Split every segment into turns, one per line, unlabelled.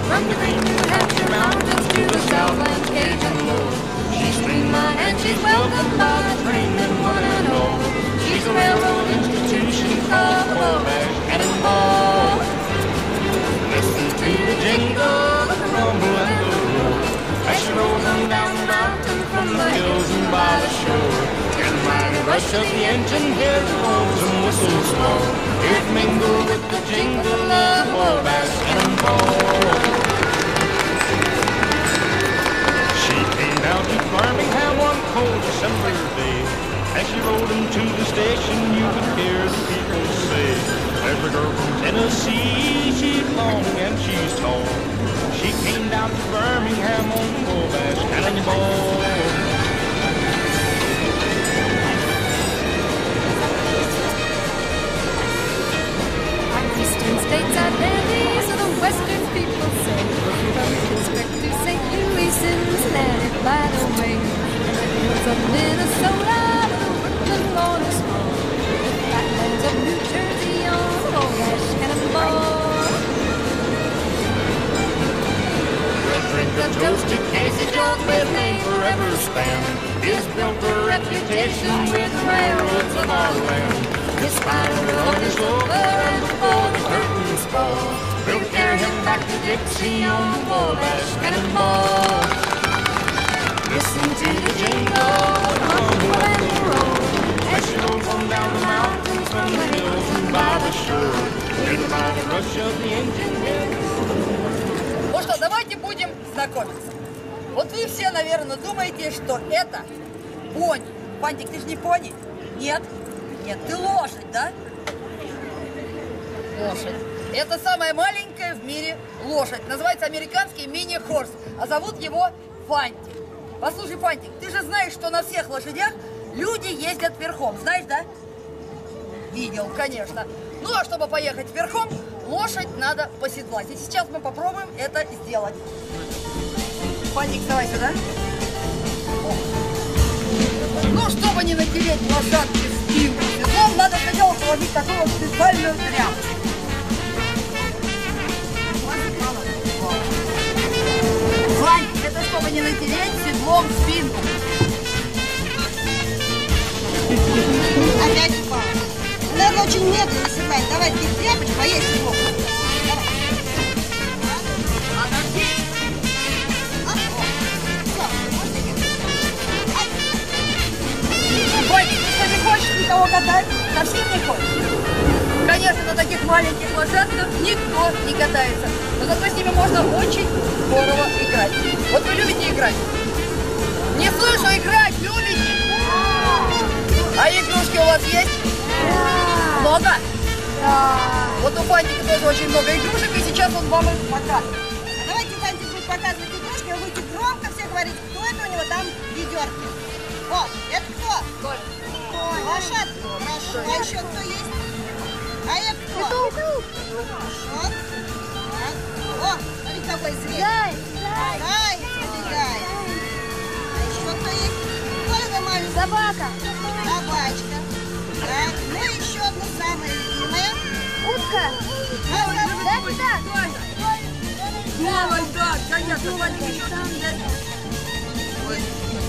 From the green New Hampshire mountains to the Southland Cajun Lord. She's streamlined and she's welcomed by the trainmen one and all. She's a railroad institution called the Wabash Cannonball. Listen to the jingle, the rumble and the roar as she rolls on down the mountain from the hills and by the shore. Hear the mighty rush of the engine, hear the horns and whistles blow. Hear it mingle with the jingle of the Wabash Cannonball. Down to Birmingham one cold December day. As she rolled into the station, you could hear the people say, "There's a girl from Tennessee, she's long and she's tall. She came down to Birmingham on the Wabash Cannonball."
Eastern states are dandies, so the western people say. From Pittsburgh to St. Louis, Cincinnati, by the way. The hills of Minnesota, the Brooklyn Water Small. The flatlands of New Jersey on the Wabash Cannonball.
We'll drink a toast to Casey Jones, where his name forever span. He's built a reputation with the railroads of our land. His fire on his over and before the curtains fall, we'll carry him back to Dixie on the Wabash Cannonball. Listen to the jingle, the rumble and the roar as she rolls on down the mountains from the hills and by the shore. Hear the mighty rush of the engine head.
Ну что, давайте будем знакомиться. Вот вы все, наверное, думаете, что это пони. Фантик, ты же не пони? Нет? Нет, ты лошадь, да? Лошадь. Это самая маленькая в мире лошадь. Называется американский мини-хорс. А зовут его Фантик. Послушай, Фантик, ты же знаешь, что на всех лошадях люди ездят верхом. Знаешь, да? Видел, конечно. Ну, а чтобы поехать верхом, лошадь надо поседлать. И сейчас мы попробуем это сделать. Фантик, вставай сюда. О. Ну, чтобы не натереть лошадке спину, седлом, надо сначала положить такую вот специальную тряпку. Фантик, это чтобы не натереть седлом спинку.
Опять упал. Надо очень медленно седлать. Давай, ты тряпочку, а я седлом.
Фантик, ты что, не хочешь никого катать? Совсем не хочешь? Конечно, на таких маленьких лошадках никто не катается. Но зато с ними можно очень здорово играть. Вот вы любите играть? Не слышу, играть любите? А игрушки у вас есть? Много? Вот у Фантика тоже очень много игрушек, и сейчас он вам их покажет.
Давайте Фантик будет показывать игрушки, вы будете громко все говорить, кто это у него там в ведерке. Вот, это кто? Лошадка. Хорошо. А еще кто есть? А это кто? Это угол. Хорошо. Так. О, смотри, какой зверь. Заяц убегает. А еще кто есть? Кто это маленький? Собака. Собачка. Так, ну и еще одна самая любимая. Утка.
Да, конечно, Фантик еще там.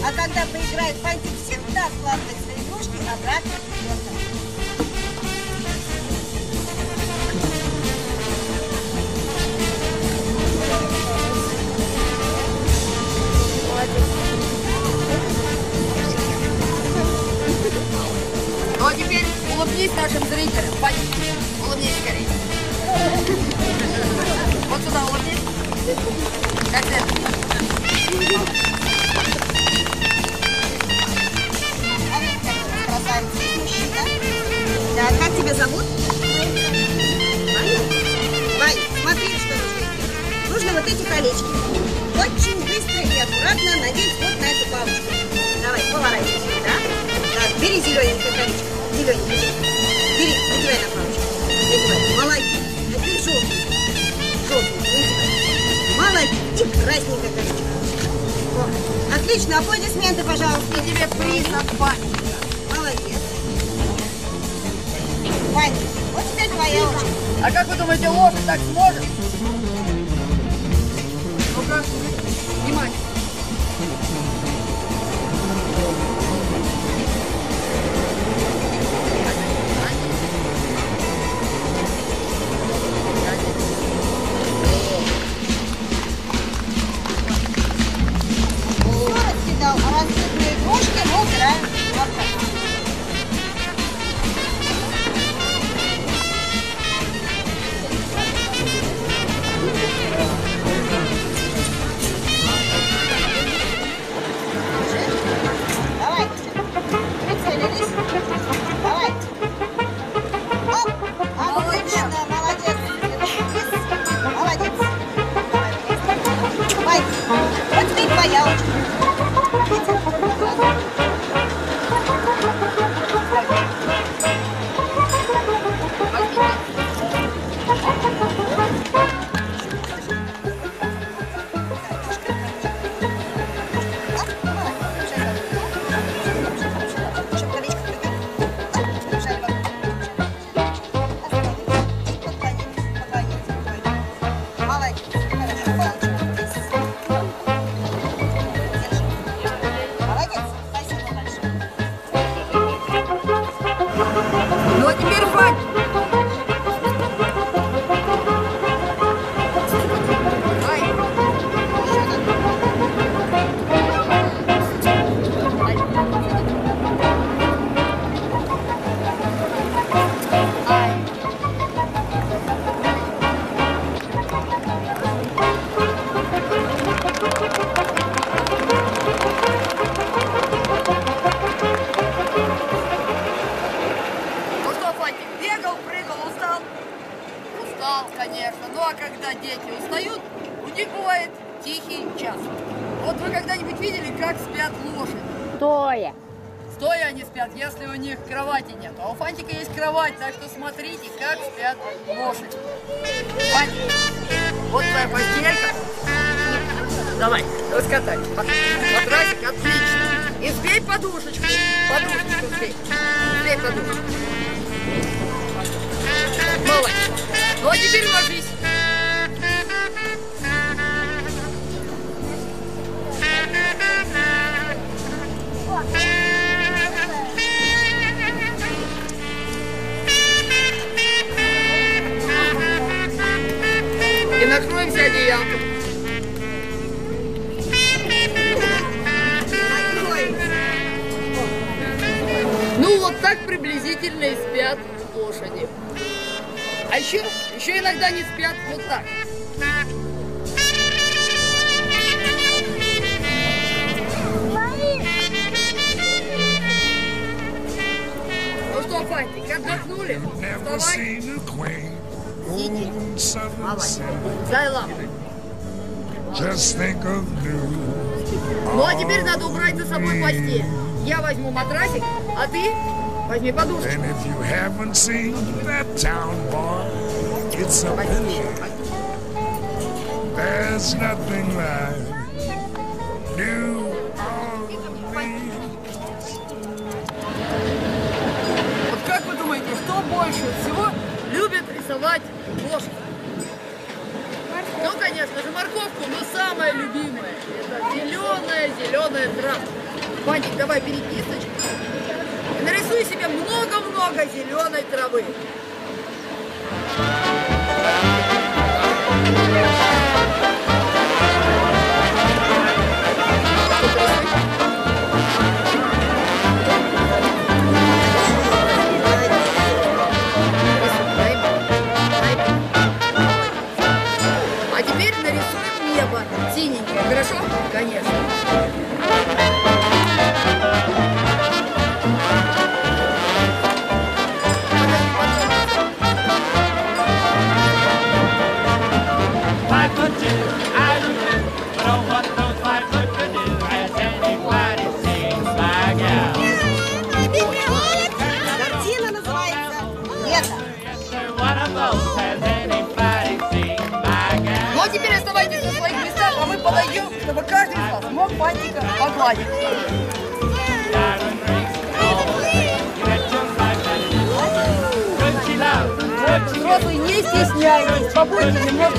А когда поиграет Фантик, всегда складывает свои игрушки обратно в ведерко.
Ну а теперь улыбнись нашим зрителям. Фантик, улыбнись скорее. Вот сюда улыбнись. Как это?
Мужчина. Так, как тебя зовут? Ваня, смотри, что нужно сделать. Нужно вот эти колечки очень быстро и аккуратно надеть вот на эту бабушку. Давай, поворачивай сюда. Так, бери зелененькое колечко. Зелененькое. Бери, надевай на бабушку. Надевай. Молодец. А теперь желтенькое. Желтенькое. Надевай. Молодец. И красненькое колечко. О, отлично. Аплодисменты, пожалуйста.
И тебе приз от Фантика.
Молодец. Ваня, вот теперь твоя очередь.
А как вы думаете, лошадь так сможет? Ну-ка, внимание.
Раскидал, а разбитые игрушки мы убираем в лоток. Давай, прицелились. Давай. Оп, отлично, молодец. Вниз. Молодец. Давай, вот ты твоя очередь.
Ну а теперь Фань. Ну что, Фантик, бегал, прыгал, устал? Устал, конечно. Ну а когда дети устают, у них бывает тихий час. Вот вы когда-нибудь видели, как спят лошади?
Стоя.
Стоя они спят, если у них кровати нет. А у Фантика есть кровать, так что смотрите, как спят лошади. Фантик, вот твоя постелька. Давай, раскатай. Матрасик отлично. И сбей подушечку. Подушечку сбей. Сбей подушечку. Молодец. Ну а теперь ложись. И накроемся одеялком. Ну вот так приблизительно и спят лошади. А еще иногда не спят вот так. Ну что, Фантик, отдохнули? Вставай. Сиди. Молодец. Дай лапу. Ну а теперь надо убрать за собой постель. Я возьму матрасик, а ты возьми подушку.
And if you haven't seen that town boy, it's a picture. There's nothing like New Orleans.
Вот как вы думаете, что больше всего любит рисовать лошадь? Ну, конечно же, морковку, но самое любимое — это зеленая травка. Фантик, давай бери кисточку и нарисуй себе много-много зеленой травы. А теперь нарисуем небо синенькое, хорошо? Конечно.
Картина называется «Лето».
Ну а теперь оставайтесь на своих местах, а мы подойдем, чтобы каждый из вас мог Фантика погладить.
Good she loves, good
Ребята, взрослые, не стесняйтесь, побудьте немножко.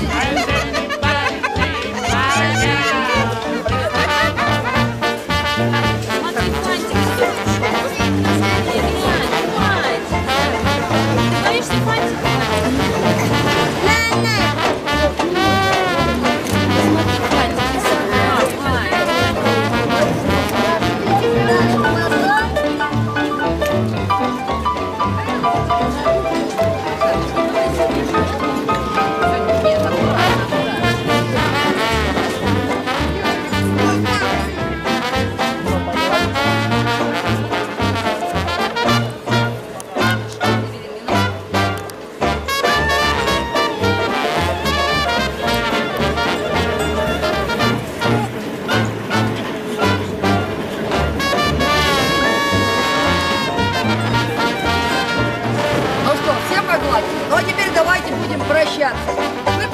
Ну а теперь давайте будем прощаться. Вы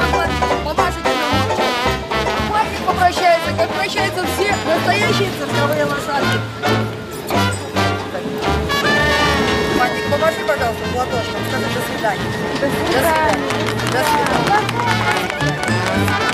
помашите нам ручкой, а мальчик попрощается, как прощаются все настоящие цирковые лошадки. Мальчик, помаши, пожалуйста, в ладошку, скажи до свидания. До свидания. До свидания.